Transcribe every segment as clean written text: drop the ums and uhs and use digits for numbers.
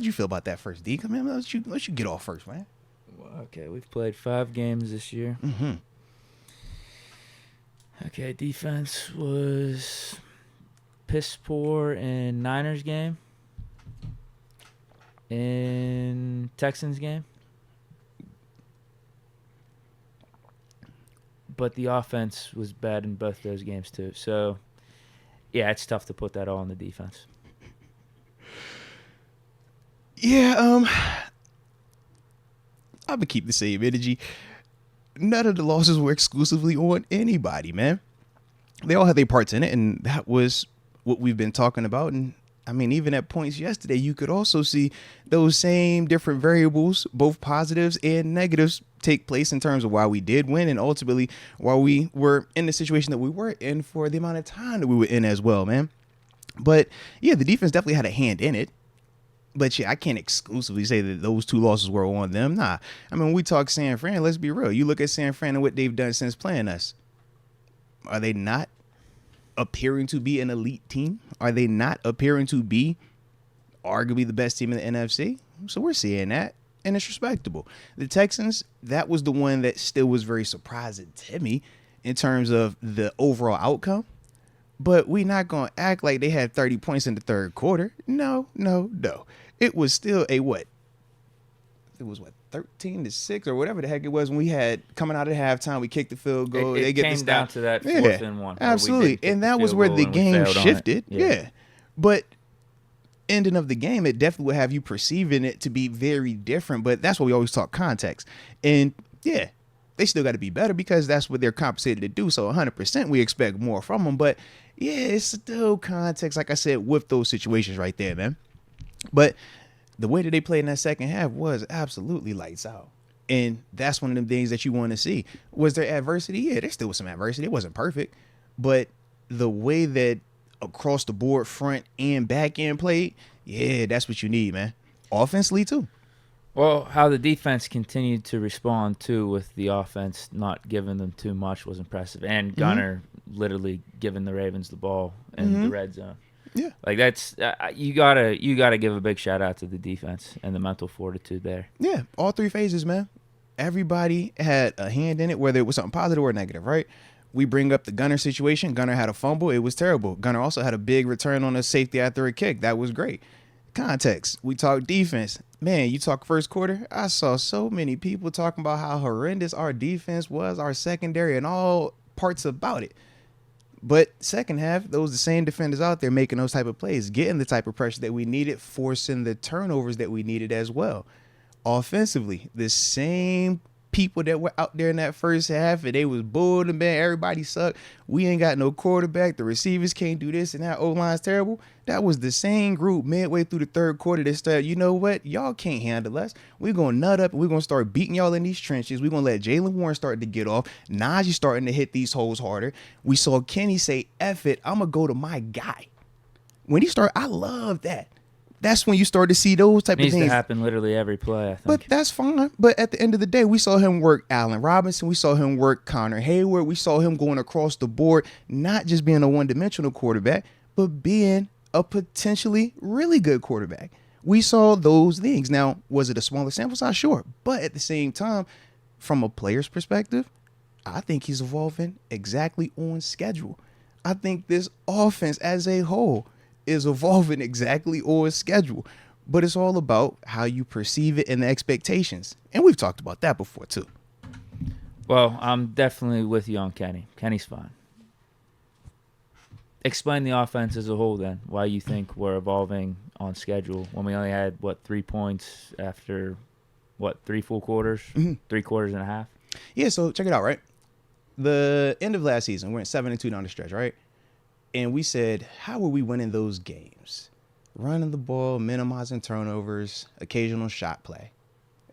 how'd you feel about that first, Deke? I mean, let you get off first, man. Well, okay, we've played 5 games this year. Mm-hmm. Okay, defense was piss poor in Niners game, in Texans game, but the offense was bad in both those games too. So, yeah, it's tough to put that all on the defense. Yeah, I'm gonna keep the same energy. None of the losses were exclusively on anybody, man. They all had their parts in it, and that was what we've been talking about. And I mean, even at points yesterday, you could also see those same different variables, both positives and negatives, take place in terms of why we did win and ultimately why we were in the situation that we were in for the amount of time that we were in as well, man. But yeah, the defense definitely had a hand in it. But yeah, I can't exclusively say that those 2 losses were on them. Nah. I mean, when we talk San Fran, let's be real. You look at San Fran and what they've done since playing us. Are they not appearing to be an elite team? Are they not appearing to be arguably the best team in the NFC? So we're seeing that, and it's respectable. The Texans, that was the one that still was very surprising to me in terms of the overall outcome. But we're not going to act like they had 30 points in the third quarter. No. It was still a what? It was 13-6 or whatever the heck it was when we had coming out of halftime. We kicked the field goal. It came down to that 4th and 1. Absolutely. And that was where the game shifted. Yeah. But ending of the game, it definitely would have you perceiving it to be very different. But that's why we always talk context. And yeah, they still got to be better because that's what they're compensated to do. So 100% we expect more from them. But yeah, it's still context, like I said, with those situations right there, man. But the way that they played in that second half was absolutely lights out. And that's one of them things that you want to see. Was there adversity? Yeah, there still was some adversity. It wasn't perfect. But the way that across the board, front and back end played, yeah, that's what you need, man. Offensively, too. Well, how the defense continued to respond, too, with the offense not giving them too much was impressive. And Gunner literally giving the Ravens the ball in the red zone. Yeah. Like, that's you gotta give a big shout-out to the defense and the mental fortitude there. Yeah, all 3 phases, man. Everybody had a hand in it, whether it was something positive or negative, right? We bring up the Gunner situation. Gunner had a fumble. It was terrible. Gunner also had a big return on a safety after a kick. That was great. Context. We talk defense. Man, you talk first quarter. I saw so many people talking about how horrendous our defense was, our secondary, and all parts about it. But second half, those the same defenders out there making those type of plays, getting the type of pressure that we needed, forcing the turnovers that we needed as well. Offensively, the same people that were out there in that first half and they was bulled and man, everybody sucked. We ain't got no quarterback. The receivers can't do this and that. O-line's terrible. That was the same group midway through the third quarter that said, you know what? Y'all can't handle us. We're going to nut up and we're going to start beating y'all in these trenches. We're going to let Jalen Warren start to get off. Najee's starting to hit these holes harder. We saw Kenny say, F it, I'm going to go to my guy. When he started, I love that. That's when you start to see those type of things. Needs to happen literally every play, I think. But that's fine. But at the end of the day, we saw him work Allen Robinson. We saw him work Connor Hayward. We saw him going across the board, not just being a one-dimensional quarterback, but being a potentially really good quarterback. We saw those things. Now, was it a smaller sample size? Sure. But at the same time, from a player's perspective, I think he's evolving exactly on schedule. I think this offense as a whole is evolving exactly on schedule, but it's all about how you perceive it and the expectations. And we've talked about that before too. Well, I'm definitely with you on Kenny. Kenny's fine. Explain the offense as a whole then, why you think we're evolving on schedule when we only had, 3 points after, 3 full quarters, 3 quarters and a half? Yeah, so check it out, right? The end of last season, we're at 7-2 down the stretch, right? And we said, how are we winning those games? Running the ball, minimizing turnovers, occasional shot play.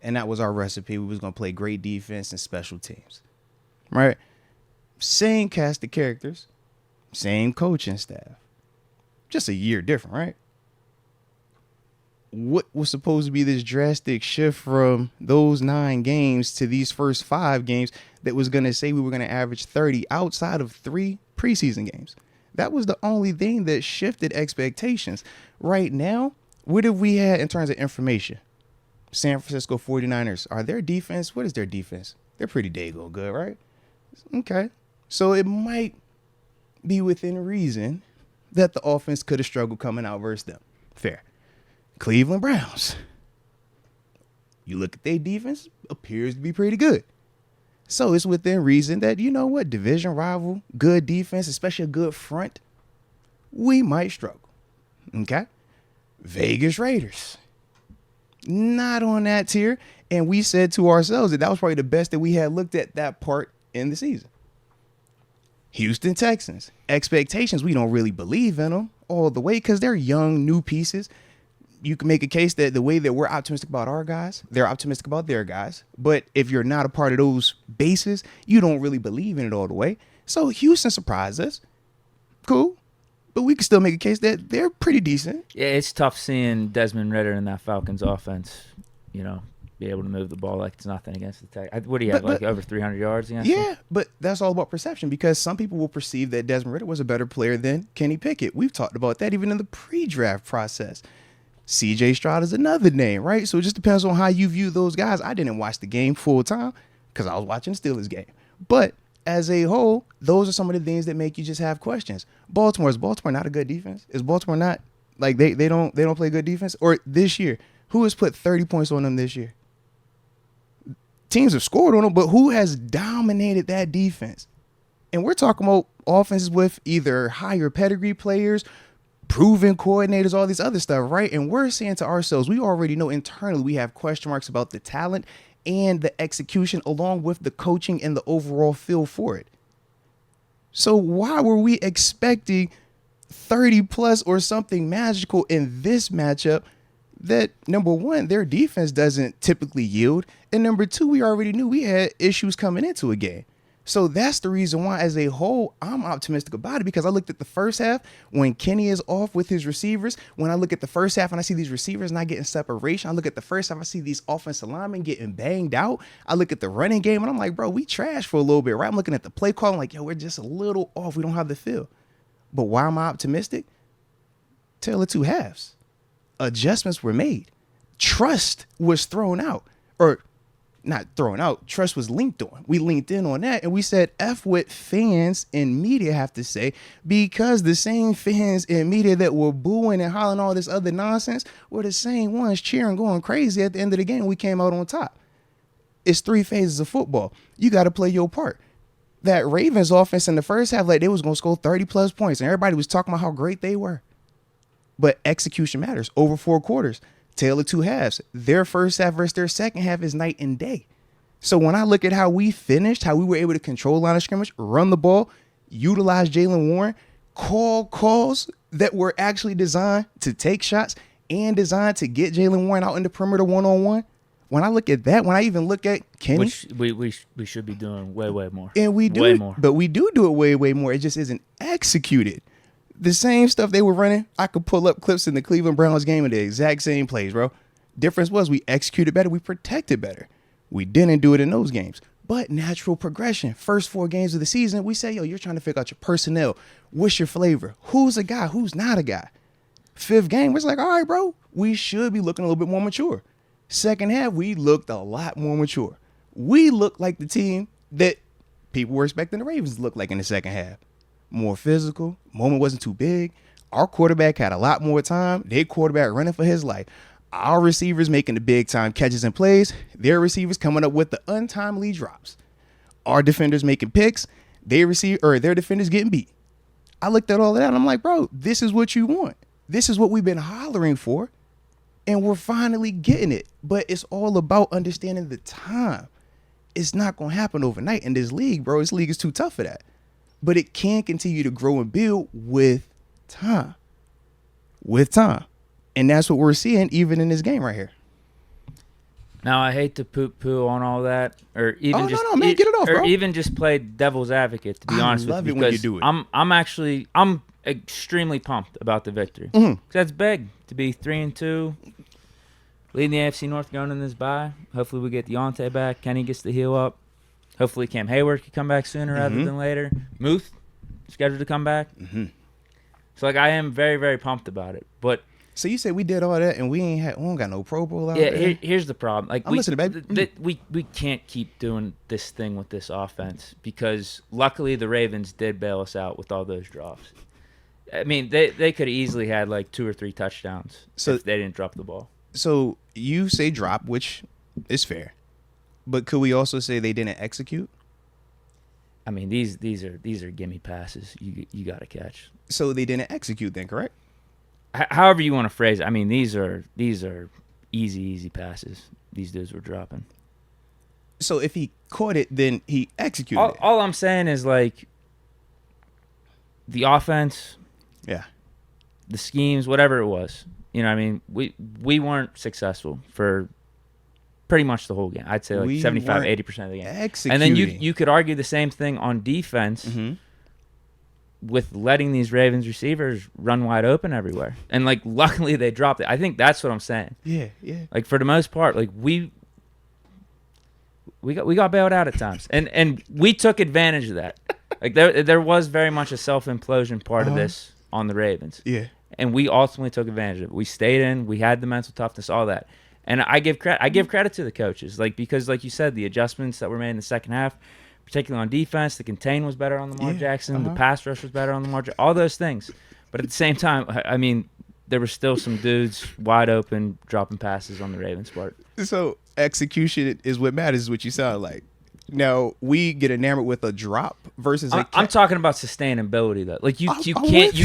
And that was our recipe. We was going to play great defense and special teams. Right? Same cast of characters, same coaching staff. Just a year different, right? What was supposed to be this drastic shift from those 9 games to these first 5 games that was going to say we were going to average 30 outside of 3 preseason games? That was the only thing that shifted expectations. Right now, What have we had in terms of information? San Francisco 49ers, are their defense, what is their defense? They're pretty daggone good, right? Okay. So it might be within reason that the offense could have struggled coming out versus them. Fair. Cleveland Browns. You look at their defense, appears to be pretty good. So it's within reason that, you know what, division rival, good defense, especially a good front, we might struggle. Okay? Vegas Raiders. Not on that tier. And we said to ourselves that was probably the best that we had looked at that part in the season. Houston Texans. Expectations, we don't really believe in them all the way because they're young, new pieces. You can make a case that the way that we're optimistic about our guys, they're optimistic about their guys. But if you're not a part of those bases, you don't really believe in it all the way. So Houston surprised us. Cool. But we can still make a case that they're pretty decent. Yeah, it's tough seeing Desmond Ridder in that Falcons offense, be able to move the ball like it's nothing against the Tech. What do you have, over 300 yards against them? But that's all about perception because some people will perceive that Desmond Ridder was a better player than Kenny Pickett. We've talked about that even in the pre-draft process. C.J. Stroud is another name, right? So it just depends on how you view those guys. I didn't watch the game full time because I was watching the Steelers game. But as a whole, those are some of the things that make you just have questions. Is Baltimore not a good defense? Is Baltimore not like they don't play good defense? Or this year, who has put 30 points on them this year? Teams have scored on them, but who has dominated that defense? And we're talking about offenses with either higher pedigree players, proven coordinators, all this other stuff, right? And we're saying to ourselves, we already know internally we have question marks about the talent and the execution along with the coaching and the overall feel for it. So why were we expecting 30 plus or something magical in this matchup that, number one, their defense doesn't typically yield, and number two, we already knew we had issues coming into a game. So that's the reason why, as a whole, I'm optimistic about it because I looked at the first half when Kenny is off with his receivers. When I look at the first half and I see these receivers not getting separation, I look at the first half, I see these offensive linemen getting banged out. I look at the running game and I'm like, bro, we trash for a little bit, right? I'm looking at the play call. I'm like, yo, we're just a little off. We don't have the feel. But why am I optimistic? Tale of two halves. Adjustments were made. Trust was thrown out, or not thrown out. Trust was linked on. We linked in on that, and we said F what fans and media have to say, because the same fans and media that were booing and hollering all this other nonsense were the same ones cheering, going crazy at the end of the game. We came out on top. It's three phases of football. You got to play your part. That Ravens offense in the first half, like they was going to score 30 plus points, and everybody was talking about how great they were. But execution matters. Over 4 quarters. Tale of two halves. Their first half versus their second half is night and day. So when I look at how we finished, how we were able to control line of scrimmage, run the ball, utilize Jaylen Warren, call calls that were actually designed to take shots and designed to get Jaylen Warren out in the perimeter one-on-one. When I look at that, when I even look at Kenny. Which we should be doing way more. And we do way it, more. But we do it way more. It just isn't executed. The same stuff they were running, I could pull up clips in the Cleveland Browns game of the exact same plays, bro. Difference was we executed better, we protected better. We didn't do it in those games. But natural progression. First 4 games of the season, we say, yo, you're trying to figure out your personnel. What's your flavor? Who's a guy? Who's not a guy? 5th game, it's like, all right, bro, we should be looking a little bit more mature. Second half, we looked a lot more mature. We looked like the team that people were expecting the Ravens to look like in the second half. More physical, moment wasn't too big. Our quarterback had a lot more time. Their quarterback running for his life. Our receivers making the big time catches and plays. Their receivers coming up with the untimely drops. Our defenders making picks. Their defenders getting beat. I looked at all of that and I'm like, bro, this is what you want. This is what we've been hollering for. And we're finally getting it. But it's all about understanding the time. It's not going to happen overnight in this league, bro. This league is too tough for that. But it can continue to grow and build with time. With time. And that's what we're seeing even in this game right here. Now, I hate to poo on all that, or even man, get it off, bro. Or even just play devil's advocate, to be honest with you. I love it when you do it. I'm extremely pumped about the victory. Because that's big to be 3-2, leading the AFC North going in this bye. Hopefully we get Deontay back. Kenny gets to heal up. Hopefully Cam Hayward can come back sooner rather than later. Muth scheduled to come back. So, I am very, very pumped about it. But So you say we did all that and we don't got no Pro Bowl out Yeah, there? here's the problem. Like I'm listening, baby. We can't keep doing this thing with this offense because luckily the Ravens did bail us out with all those drops. I mean, they could have easily had like 2 or 3 touchdowns if they didn't drop the ball. So you say drop, which is fair, but could we also say they didn't execute? I mean, these are gimme passes. You got to catch. So they didn't execute then, correct? However you want to phrase it. I mean, these are easy passes. These dudes were dropping. So if he caught it, then he executed it. All I'm saying is like the offense, yeah, the schemes, whatever it was. You know what I mean? We weren't successful for pretty much the whole game. I'd say like 75, 80% of the game. Executing. And then you could argue the same thing on defense with letting these Ravens receivers run wide open everywhere. And like luckily they dropped it. I think that's what I'm saying. Yeah. Like for the most part, like we got bailed out at times. And we took advantage of that. Like there was very much a self-implosion part of this on the Ravens. Yeah. And we ultimately took advantage of it. We stayed in. We had the mental toughness, all that. And I give credit to the coaches, like because like you said, the adjustments that were made in the second half, particularly on defense, the contain was better on Lamar Jackson, the pass rush was better on Lamar Jackson, all those things. But at the same time, I mean, there were still some dudes wide open dropping passes on the Ravens part. So execution is what matters, is what you sound like. Now we get enamored with a drop versus I'm talking about sustainability though. Like you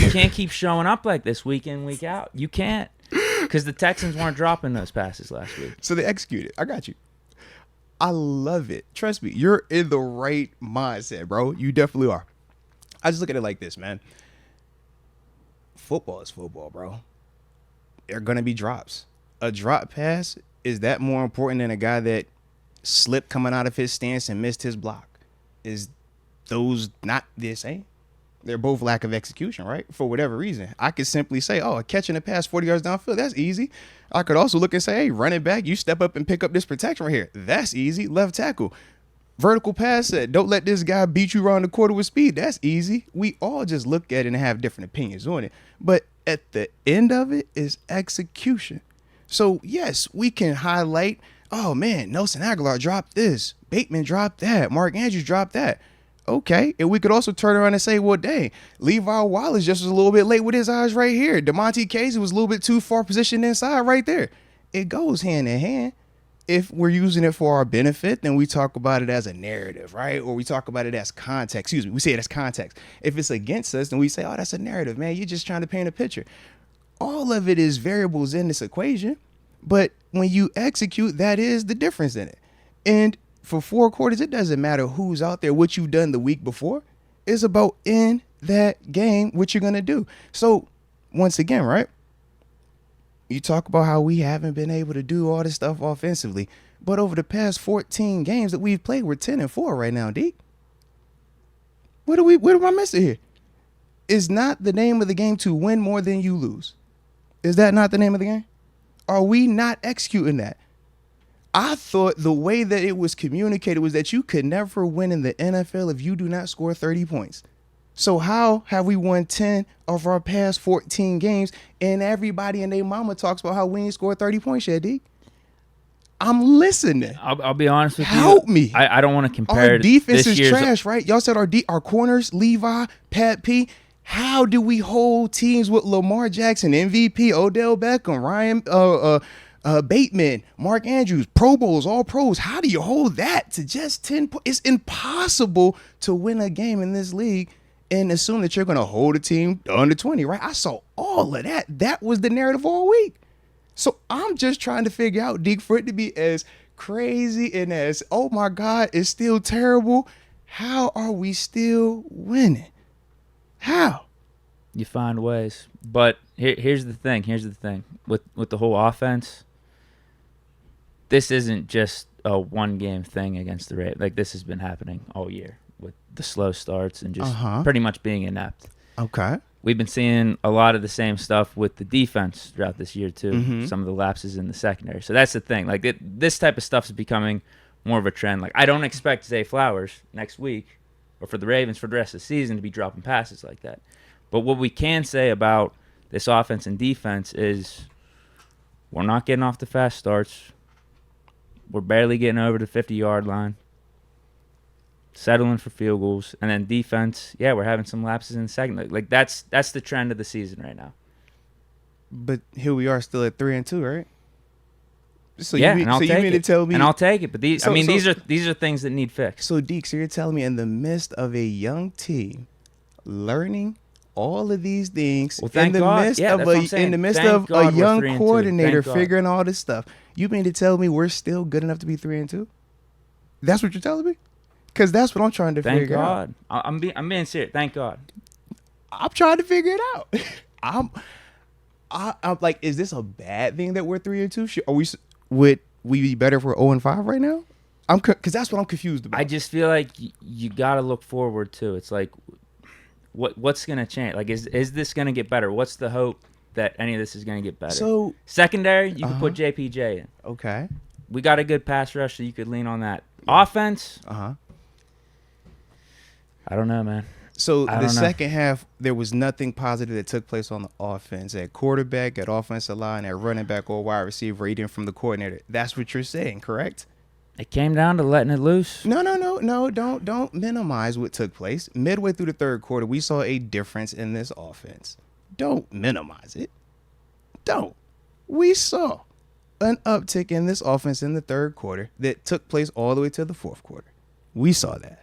can't keep showing up like this week in, week out. You can't. Because the Texans weren't dropping those passes last week. So they executed. I got you. I love it. Trust me, you're in the right mindset, bro. You definitely are. I just look at it like this, man. Football is football, bro. There are going to be drops. A drop pass, is that more important than a guy that slipped coming out of his stance and missed his block? Is those not the same? They're both lack of execution, right? For whatever reason. I could simply say, catching a pass 40 yards downfield, that's easy. I could also look and say, hey, running back, you step up and pick up this protection right here. That's easy. Left tackle. Vertical pass set. Don't let this guy beat you around the quarter with speed. That's easy. We all just look at it and have different opinions on it. But at the end of it is execution. So, yes, we can highlight, oh, man, Nelson Aguilar dropped this. Bateman dropped that. Mark Andrews dropped that. Okay, and we could also turn around and say, well, dang, Levi Wallace just was a little bit late with his eyes right here. DeMonte Casey was a little bit too far positioned inside right there. It goes hand in hand. If we're using it for our benefit, then we talk about it as a narrative, right? Or we talk about it as context. We say it as context. If it's against us, then we say, oh, that's a narrative, man. You're just trying to paint a picture. All of it is variables in this equation. But when you execute, that is the difference in it. And for 4 quarters, it doesn't matter who's out there, what you've done the week before. It's about in that game, what you're going to do. So, once again, right? You talk about how we haven't been able to do all this stuff offensively. But over the past 14 games that we've played, we're 10-4 right now, Deke. What am I missing here? Is not the name of the game to win more than you lose? Is that not the name of the game? Are we not executing that? I thought the way that it was communicated was that you could never win in the NFL if you do not score 30 points. So how have we won 10 of our past 14 games and everybody and their mama talks about how we ain't scored 30 points yet, Deke? I'm listening. I'll be honest with you. Help me. I don't want to compare. Our defense is trash, right? Y'all said our corners, Levi, Pat P. How do we hold teams with Lamar Jackson, MVP, Odell Beckham, Ryan Bateman, Mark Andrews, Pro Bowls, all pros? How do you hold that to just 10 points? It's impossible to win a game in this league and assume that you're going to hold a team under 20, right? I saw all of that. That was the narrative all week. So I'm just trying to figure out, Deke, for it to be as crazy and as, oh my God, it's still terrible. How are we still winning? How? You find ways. But here's the thing. With the whole offense, this isn't just a one-game thing against the Ravens. Like, this has been happening all year with the slow starts and just pretty much being inept. Okay. We've been seeing a lot of the same stuff with the defense throughout this year, too. Some of the lapses in the secondary. So that's the thing. Like, this type of stuff is becoming more of a trend. Like, I don't expect Zay Flowers next week or for the Ravens for the rest of the season to be dropping passes like that. But what we can say about this offense and defense is we're not getting off the fast starts. We're barely getting over the 50-yard line. Settling for field goals. And then defense, yeah, we're having some lapses in the second. Like that's the trend of the season right now. But here we are still at 3-2, right? So yeah, you mean to tell me, and I'll take it. But these are things that need fixed. So Deke, so you're telling me in the midst of a young team learning all of these things, well, thank God. in the midst of a young coordinator figuring all this stuff, you mean to tell me we're still good enough to be 3-2? That's what you're telling me? Because that's what I'm trying to figure out. Thank God. I'm being serious. Thank God. I'm trying to figure it out. I'm like, is this a bad thing that we're 3-2? Would we be better if we're 0-5 right now? Because that's what I'm confused about. I just feel like you got to look forward to. It's like, what's going to change? Like, is this going to get better? What's the hope that any of this is going to get better? So secondary, you can put JPJ in. Okay. We got a good pass rush, so you could lean on that. Offense. I don't know, man. So the second half, there was nothing positive that took place on the offense. At quarterback, at offensive line, at running back, or wide receiver, even from the coordinator. That's what you're saying, correct? It came down to letting it loose. No. Don't minimize what took place. Midway through the third quarter, we saw a difference in this offense. Don't minimize it. Don't. We saw an uptick in this offense in the third quarter that took place all the way to the fourth quarter. We saw that.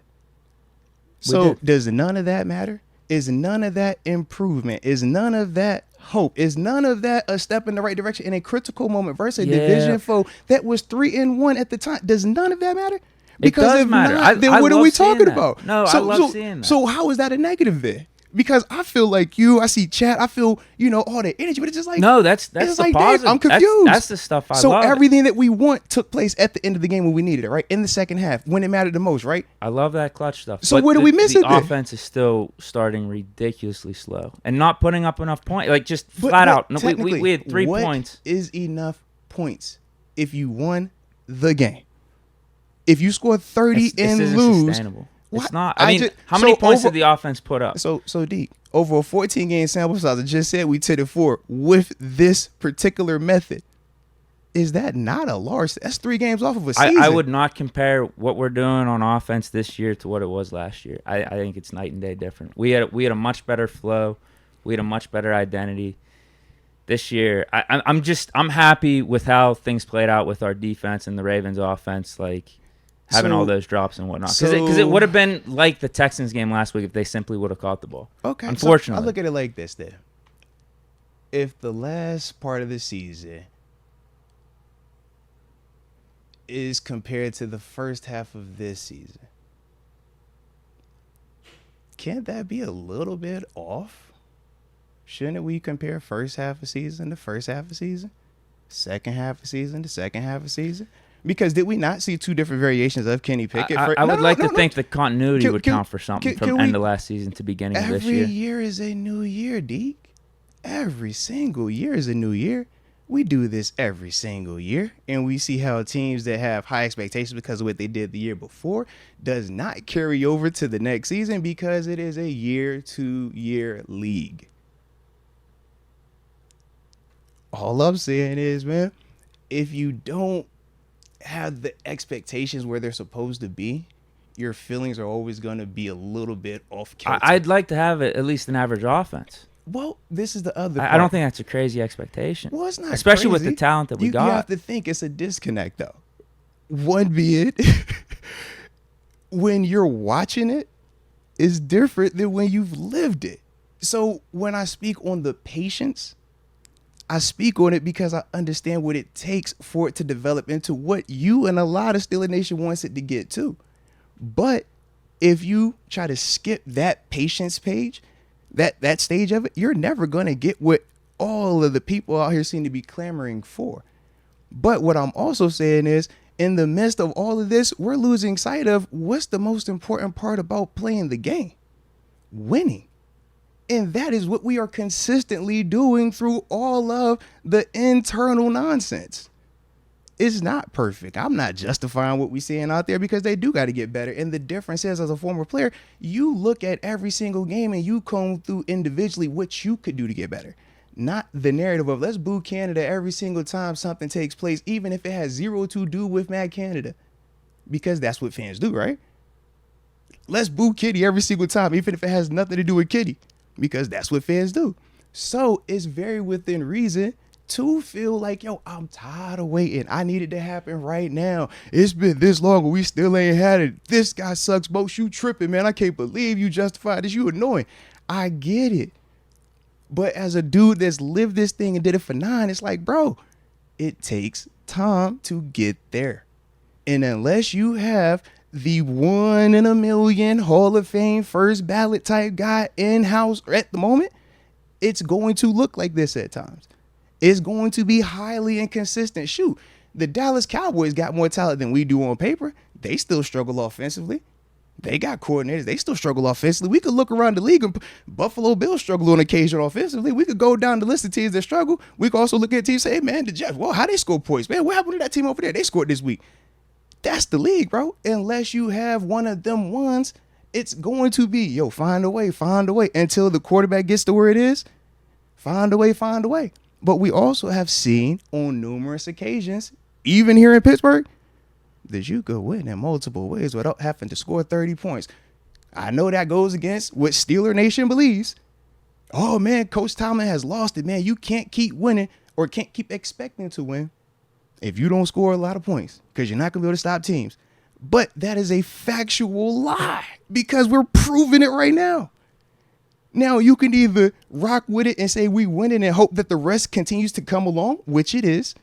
So does none of that matter? Is none of that improvement? Is none of that hope? Is none of that a step in the right direction in a critical moment versus a division foe that was 3-1 at the time? Does none of that matter? Because it does matter. Not, then what are we talking about? No, I love seeing that. So how is that a negative then? Because I feel like I see chat, I feel, all the energy, but it's just like, no, that's it's the like, positive. I'm confused. That's the stuff I love. So everything that we want took place at the end of the game when we needed it, right? In the second half, when it mattered the most, right? I love that clutch stuff. So where do we miss it then? The offense is still starting ridiculously slow and not putting up enough points. Like just flat out. No, we had 3 points. What is enough points if you won the game? If you score 30 and lose, sustainable. It's not. I mean, how many points did the offense put up? So Deke, over a 14-game sample size, I just said we 10-4 with this particular method. Is that not a large? That's 3 games off of a season. I would not compare what we're doing on offense this year to what it was last year. I think it's night and day different. We had a much better flow. We had a much better identity. This year, I'm happy with how things played out with our defense and the Ravens offense. Like. Having all those drops and whatnot. Because it would have been like the Texans game last week if they simply would have caught the ball. Okay. Unfortunately. So I look at it like this then. If the last part of the season is compared to the first half of this season, can't that be a little bit off? Shouldn't we compare first half of season to first half of season? Second half of season to second half of season? Because did we not see 2 different variations of Kenny Pickett? I would like to think the continuity would count for something from end of last season to beginning of this year. Every year is a new year, Deke. Every single year is a new year. We do this every single year, and we see how teams that have high expectations because of what they did the year before does not carry over to the next season because it is a year-to-year league. All I'm saying is, man, if you don't have the expectations where they're supposed to be, your feelings are always going to be a little bit off kilter. I'd like to have at least an average offense. Well, this is the other part. I don't think that's a crazy expectation. Well, it's not especially crazy. With the talent that we got. You have to think it's a disconnect, though. One being, when you're watching it, is different than when you've lived it. So when I speak on the patience, I speak on it because I understand what it takes for it to develop into what you and a lot of Steeler Nation wants it to get to. But if you try to skip that patience page, that stage of it, you're never going to get what all of the people out here seem to be clamoring for. But what I'm also saying is, in the midst of all of this, we're losing sight of what's the most important part about playing the game: winning. And that is what we are consistently doing through all of the internal nonsense. It's not perfect. I'm not justifying what we're seeing out there because they do got to get better. And the difference is, as a former player, you look at every single game and you comb through individually what you could do to get better. Not the narrative of let's boo Canada every single time something takes place, even if it has zero to do with Mad Canada. Because that's what fans do, right? Let's boo Kitty every single time, even if it has nothing to do with Kitty. Because that's what fans do. So it's very within reason to feel like, yo, I'm tired of waiting. I need it to happen right now. It's been this long and we still ain't had it. This guy sucks, Boats. You tripping, man. I can't believe you justified this. You annoying. I get it. But as a dude that's lived this thing and did it for 9, it's like, bro, it takes time to get there. And unless you have the 1 in a million Hall of Fame first ballot type guy in-house at the moment, it's going to look like this at times. It's going to be highly inconsistent. Shoot, the Dallas Cowboys got more talent than we do on paper. They still struggle offensively. They got coordinators. They still struggle offensively. We could look around the league and Buffalo Bills struggle on occasion offensively. We could go down the list of teams that struggle. We could also look at teams and say, hey, man, the Jets, well, how they score points? Man, what happened to that team over there? They scored this week. That's the league, bro. Unless you have one of them ones, it's going to be, yo, find a way until the quarterback gets to where it is. Find a way. But we also have seen on numerous occasions, even here in Pittsburgh, that you could win in multiple ways without having to score 30 points. I know that goes against what Steeler Nation believes. Oh, man, Coach Tomlin has lost it, man. You can't keep winning or can't keep expecting to win if you don't score a lot of points because you're not going to be able to stop teams. But that is a factual lie because we're proving it right now. Now, you can either rock with it and say we winning and hope that the rest continues to come along, which it is,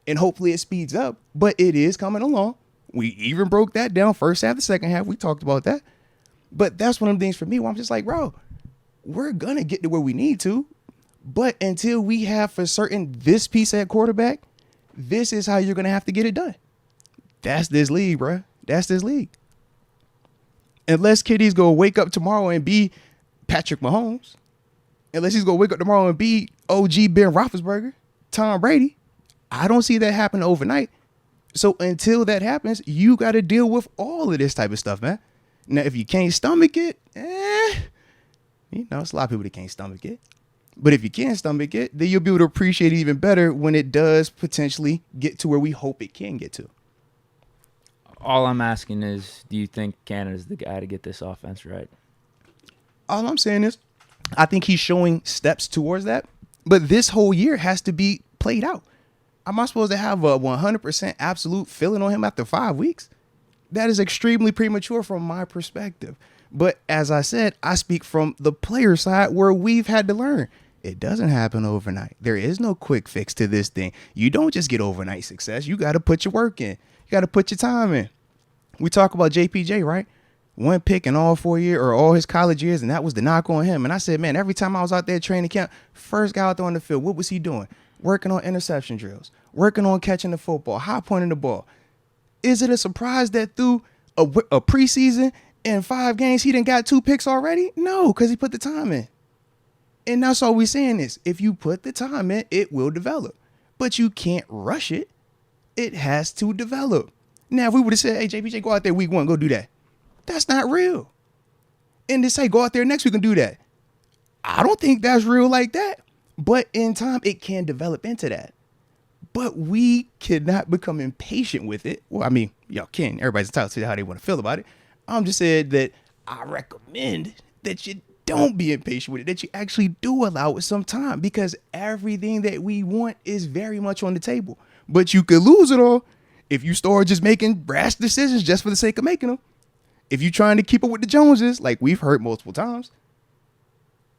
and hopefully it speeds up, but it is coming along. We even broke that down first half, the second half. We talked about that. But that's one of the things for me where I'm just like, bro, we're going to get to where we need to. But until we have for certain this piece at quarterback, this is how you're going to have to get it done. That's this league, bro. That's this league. Unless Kitty's going to wake up tomorrow and be Patrick Mahomes, unless he's going to wake up tomorrow and be OG Ben Roethlisberger, Tom Brady, I don't see that happen overnight. So until that happens, you got to deal with all of this type of stuff, man. Now, if you can't stomach it, it's a lot of people that can't stomach it. But if you can stomach it, then you'll be able to appreciate it even better when it does potentially get to where we hope it can get to. All I'm asking is, do you think Canada's the guy to get this offense right? All I'm saying is, I think he's showing steps towards that. But this whole year has to be played out. Am I supposed to have a 100% absolute feeling on him after 5 weeks? That is extremely premature from my perspective. But as I said, I speak from the player side where we've had to learn. It doesn't happen overnight. There is no quick fix to this thing. You don't just get overnight success. You got to put your work in. You got to put your time in. We talk about JPJ, right? 1 pick in all 4 years or all his college years, and that was the knock on him. And I said, man, every time I was out there training camp, first guy out there on the field, what was he doing? Working on interception drills, working on catching the football, high pointing the ball. Is it a surprise that through a preseason in 5 games, he done got 2 picks already? No, because he put the time in. And that's all we're saying is if you put the time in, it will develop. But you can't rush it. It has to develop. Now, if we would have said, hey, JPJ, go out there week 1, go do that. That's not real. And to say, go out there next week and do that. I don't think that's real like that. But in time, it can develop into that. But we cannot become impatient with it. Well, I mean, y'all can. Everybody's entitled to how they want to feel about it. I'm just saying that I recommend that you don't be impatient with it, that you actually do allow it some time because everything that we want is very much on the table. But you could lose it all if you start just making rash decisions just for the sake of making them. If you're trying to keep up with the Joneses, like we've heard multiple times,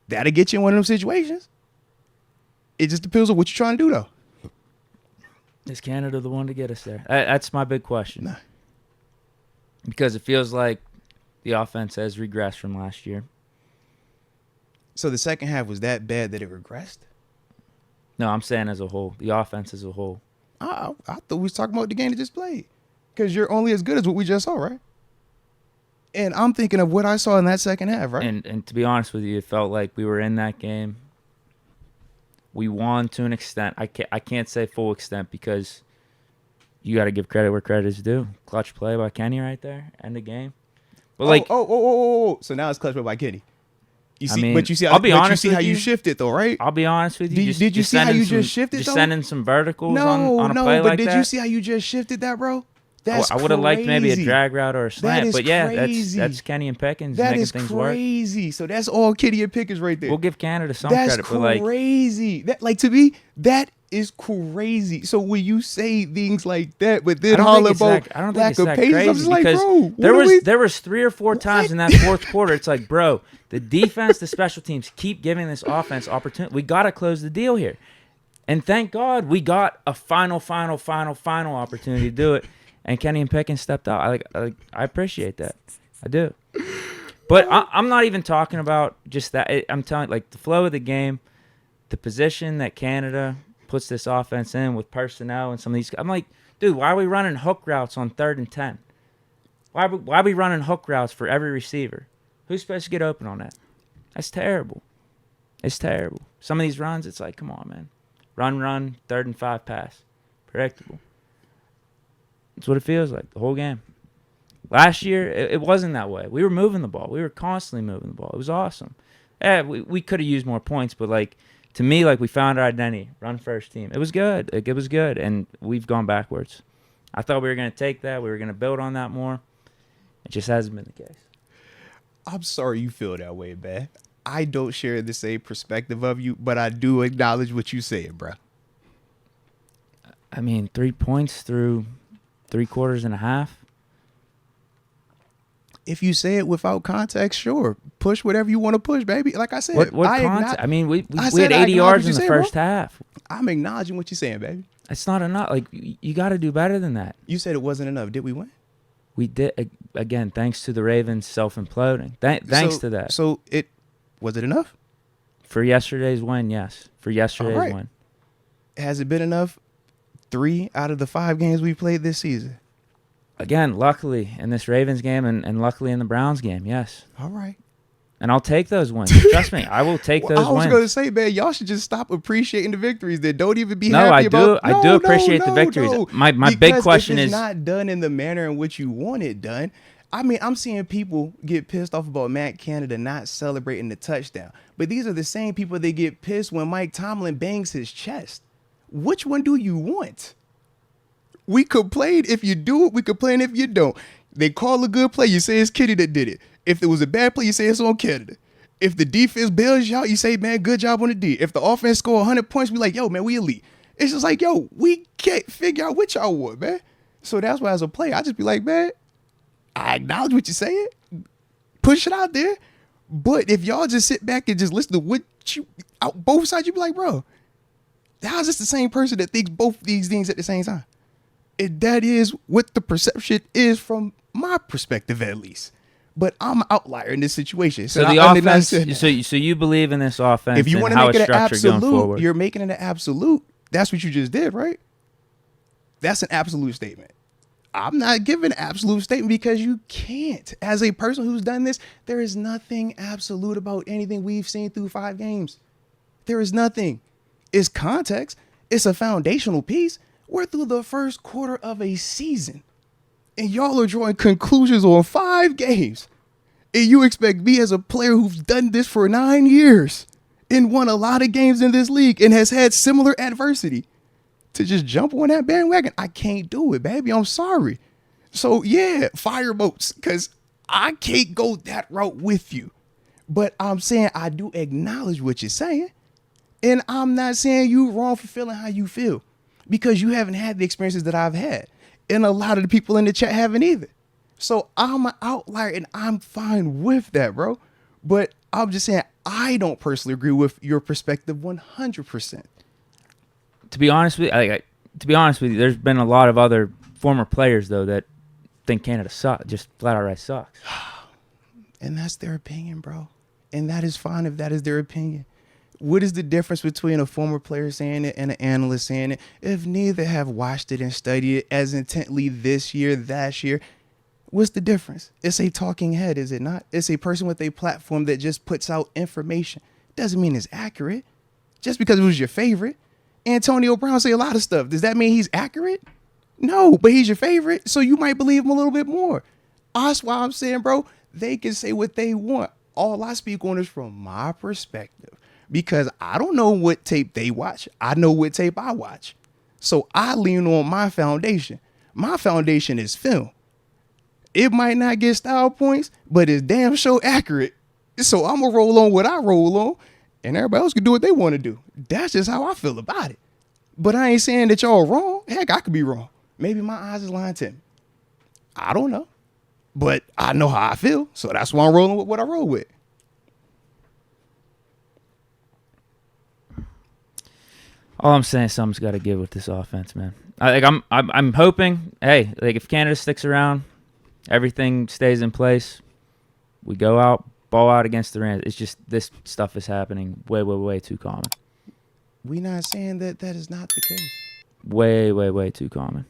that'll get you in one of them situations. It just depends on what you're trying to do, though. Is Canada the one to get us there? That's my big question. Nah. Because it feels like the offense has regressed from last year. So the second half was that bad that it regressed? No, I'm saying as a whole. The offense as a whole. I thought we was talking about the game that just played. Because you're only as good as what we just saw, right? And I'm thinking of what I saw in that second half, right? And to be honest with you, it felt like we were in that game. We won to an extent. I can't say full extent because you got to give credit where credit is due. Clutch play by Kenny right there. End of game. But So now it's clutch play by Kenny. You see, I mean, but you see, I'll be but honest you see with how you you. shifted though, right? I'll be honest with you. Did you see how you just shifted Just though? sending some verticals No, on a no, play but like did that. you see how you just shifted that, bro? That's I would have liked maybe a crazy. drag route or a slant, is but yeah, crazy. that's Kenny and Pickens That making is things work. crazy. So that's all Kitty and Pickens right there. We'll give Canada some That's credit, but like, crazy. That, like, to me, that is crazy. So when you say things like that, but then I don't holler think it's about that, I don't think lack it's of that patience, crazy I'm just like, because bro, there was 3 or 4 times What? in that fourth quarter. It's like, bro, the defense, the special teams keep giving this offense opportunity. We got to close the deal here, and thank God we got a final opportunity to do it. And Kenny and Pickens stepped out. I appreciate that. I do. But I'm not even talking about just that. I'm telling you, like, the flow of the game, the position that Canada puts this offense in with personnel and some of these. I'm like, dude, why are we running hook routes on 3rd and 10? Why are we running hook routes for every receiver? Who's supposed to get open on that? That's terrible. It's terrible. Some of these runs, it's like, come on, man. Run, 3rd and 5 pass. Predictable. That's what it feels like the whole game. Last year, it wasn't that way. We were moving the ball. We were constantly moving the ball. It was awesome. Yeah, we could have used more points, but like to me, like we found our identity. Run first team. It was good. It was good, and we've gone backwards. I thought we were going to take that. We were going to build on that more. It just hasn't been the case. I'm sorry you feel that way, man. I don't share the same perspective of you, but I do acknowledge what you said, bro. I mean, 3 points through 3 quarters and a half. If you say it without context, sure. Push whatever you want to push, baby. Like I said, What context? I mean, we I had said 80 yards in the what you first said, half. I'm acknowledging what you're saying, baby. It's not enough. Like, you got to do better than that. You said it wasn't enough. Did we win? We did, again, thanks to the Ravens self-imploding. Thanks to that. So was it enough? For yesterday's win, yes. For yesterday's win. Has it been enough? 3 out of the 5 games we played this season. Again, luckily in this Ravens game and luckily in the Browns game, yes. All right. And I'll take those wins. Trust me, I will take those wins. I was going to say, man, y'all should just stop appreciating the victories. That don't even be happy about. I do appreciate the victories. My big question is, not done in the manner in which you want it done. I mean, I'm seeing people get pissed off about Matt Canada not celebrating the touchdown. But these are the same people that get pissed when Mike Tomlin bangs his chest. Which one do you want? We complain if you do it. We complain if you don't. They call a good play. You say it's Kitty that did it. If it was a bad play, you say it's on Canada. If the defense bails you out, you say, man, good job on the D. If the offense score 100 points, we like, yo, man, we elite. It's just like, yo, we can't figure out what y'all want, man. So that's why as a player, I just be like, man, I acknowledge what you're saying. Push it out there. But if y'all just sit back and just listen to what you, out both sides, you be like, bro, how is this the same person that thinks both these things at the same time? And that is what the perception is from my perspective, at least. But I'm an outlier in this situation. So the offense. So you believe in this offense? If you want to to make it an absolute, you're you're making it an absolute. That's what you just did, right? That's an absolute statement. I'm not giving an absolute statement because you can't. As a person who's done this, there is nothing absolute about anything we've seen through 5 games. There is nothing. It's context. It's a foundational piece. We're through the first quarter of a season, and y'all are drawing conclusions on 5 games. And you expect me as a player who's done this for 9 years and won a lot of games in this league and has had similar adversity to just jump on that bandwagon? I can't do it, baby. I'm sorry. So, yeah, fire boats, because I can't go that route with you. But I'm saying I do acknowledge what you're saying. And I'm not saying you wrong for feeling how you feel, because you haven't had the experiences that I've had. And a lot of the people in the chat haven't either. So I'm an outlier, and I'm fine with that, bro. But I'm just saying I don't personally agree with your perspective 100%. To be honest with you, there's been a lot of other former players though that think Canada sucks, just flat outright sucks. And that's their opinion, bro. And that is fine if that is their opinion. What is the difference between a former player saying it and an analyst saying it if neither have watched it and studied it as intently this year, that year? What's the difference? It's a talking head, is it not? It's a person with a platform that just puts out information. Doesn't mean it's accurate. Just because it was your favorite. Antonio Brown say a lot of stuff. Does that mean he's accurate? No, but he's your favorite, so you might believe him a little bit more. That's why I'm saying, bro, they can say what they want. all I speak on is from my perspective, because I don't know what tape they watch. I know what tape I watch. So I lean on my foundation. My foundation is film. It might not get style points, but it's damn sure accurate. So I'm going to roll on what I roll on, and everybody else can do what they want to do. That's just how I feel about it. But I ain't saying that y'all wrong. Heck, I could be wrong. Maybe my eyes is lying to me. I don't know. But I know how I feel, so that's why I'm rolling with what I roll with. All I'm saying is something's got to give with this offense, man. I'm hoping, hey, like if Canada sticks around, everything stays in place, we go out, ball out against the Rams. It's just this stuff is happening way too common. We not saying that is not the case. Way too common.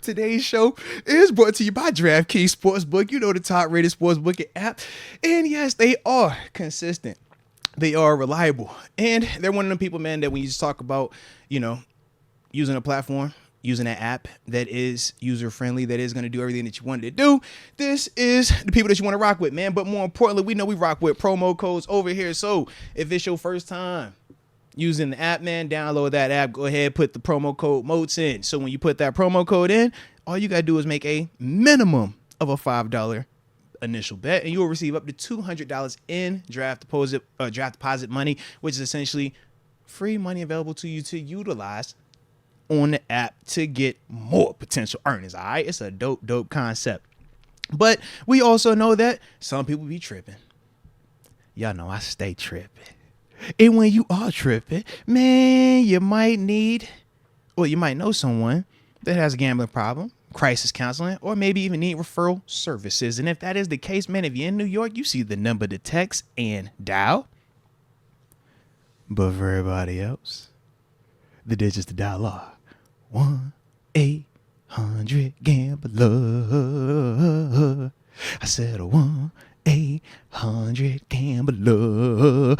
Today's show is brought to you by DraftKings Sportsbook. You know, the top-rated sportsbook app. And yes, they are consistent. They are reliable. And they're one of them people, man, that when you just talk about, you know, using a platform, using an app that is user-friendly, that is going to do everything that you wanted to do, this is the people that you want to rock with, man. But more importantly, we know we rock with promo codes over here. So if it's your first time using the app, man, download that app. Go ahead, put the promo code MOTES in. So when you put that promo code in, all you got to do is make a minimum of a $5 initial bet, and you'll receive up to $200 in draft deposit money, which is essentially free money available to you to utilize on the app to get more potential earnings. All right, it's a dope concept. But we also know that some people be tripping. Y'all know I stay tripping. And when you are tripping, man, you might know someone that has a gambling problem, crisis counseling, or maybe even need referral services. And if that is the case, man, if you're in New York, you see the number to text and dial. But for everybody else, the digits to dial are 1-800-GAMBLER. I said 1-800-GAMBLER.